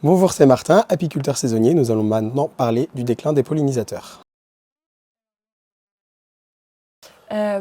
Bonjour, c'est Martin, apiculteur saisonnier. Nous allons maintenant parler du déclin des pollinisateurs.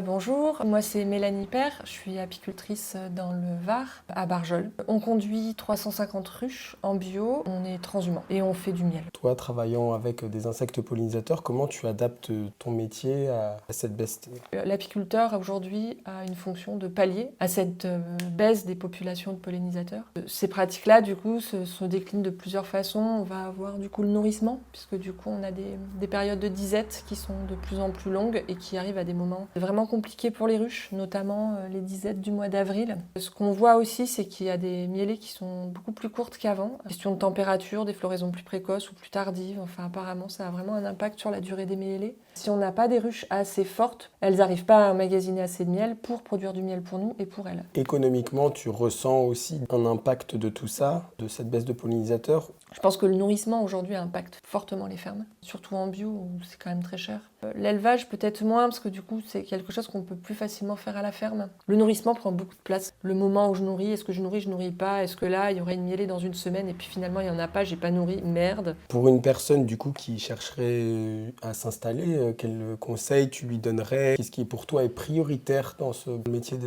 Bonjour, moi c'est Mélanie Père, je suis apicultrice dans le Var, à Barjol. On conduit 350 ruches en bio, on est transhumant et on fait du miel. Toi, travaillant avec des insectes pollinisateurs, comment tu adaptes ton métier à cette baisse? L'apiculteur aujourd'hui a une fonction de pallier à cette baisse des populations de pollinisateurs. Ces pratiques-là, du coup, se déclinent de plusieurs façons. On va avoir du coup le nourrissement, puisque du coup on a des périodes de disette qui sont de plus en plus longues et qui arrivent à des moments vraiment compliqués pour les ruches, notamment les disettes du mois d'avril. Ce qu'on voit aussi, c'est qu'il y a des mielées qui sont beaucoup plus courtes qu'avant. Question de température, des floraisons plus précoces ou plus tardives. Enfin, apparemment, ça a vraiment un impact sur la durée des mielées. Si on n'a pas des ruches assez fortes, elles n'arrivent pas à emmagasiner assez de miel pour produire du miel pour nous et pour elles. Économiquement, tu ressens aussi un impact de tout ça, de cette baisse de pollinisateurs? Je pense que le nourrissement aujourd'hui impacte fortement les fermes, surtout en bio où c'est quand même très cher. L'élevage peut-être moins parce que du coup c'est quelque chose qu'on peut plus facilement faire à la ferme. Le nourrissement prend beaucoup de place. Le moment où je nourris, est-ce que je nourris pas? Est-ce que là il y aurait une mielée dans une semaine et puis finalement il n'y en a pas, j'ai pas nourri, merde. Pour une personne du coup qui chercherait à s'installer, quel conseil tu lui donnerais? Qu'est-ce qui pour toi est prioritaire dans ce métier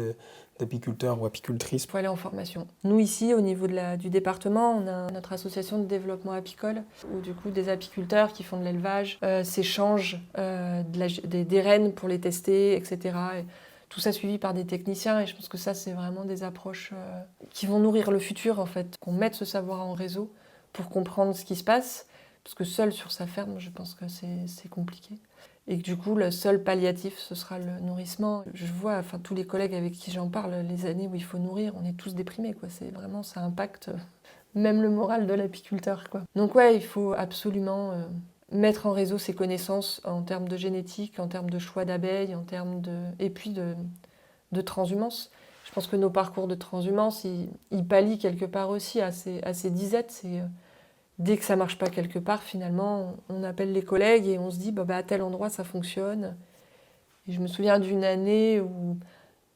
d'apiculteur ou apicultrice? Il faut aller en formation. Nous ici, au niveau du département, on a notre association de développement apicole, où du coup des apiculteurs qui font de l'élevage s'échangent des rennes pour les tester, etc. Et tout ça suivi par des techniciens, et je pense que ça c'est vraiment des approches qui vont nourrir le futur en fait, qu'on mette ce savoir en réseau pour comprendre ce qui se passe, parce que seul sur sa ferme, je pense que c'est compliqué. Et que du coup, le seul palliatif, ce sera le nourrissement. Je vois, enfin, tous les collègues avec qui j'en parle, les années où il faut nourrir, on est tous déprimés, quoi. C'est vraiment, ça impacte même le moral de l'apiculteur, quoi. Donc ouais, il faut absolument mettre en réseau ses connaissances en termes de génétique, en termes de choix d'abeilles, et puis de transhumance. Je pense que nos parcours de transhumance, ils pallient quelque part aussi à ces disettes. Dès que ça marche pas quelque part, finalement, on appelle les collègues et on se dit, à tel endroit, ça fonctionne. Et je me souviens d'une année où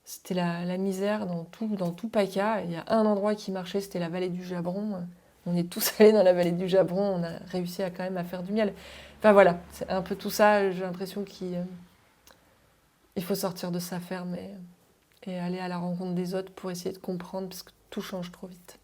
c'était la misère dans tout PACA. Il y a un endroit qui marchait, c'était la vallée du Jabron. On est tous allés dans la vallée du Jabron, on a réussi à quand même à faire du miel. Enfin voilà, c'est un peu tout ça. J'ai l'impression qu'il faut sortir de sa ferme et aller à la rencontre des autres pour essayer de comprendre, parce que tout change trop vite.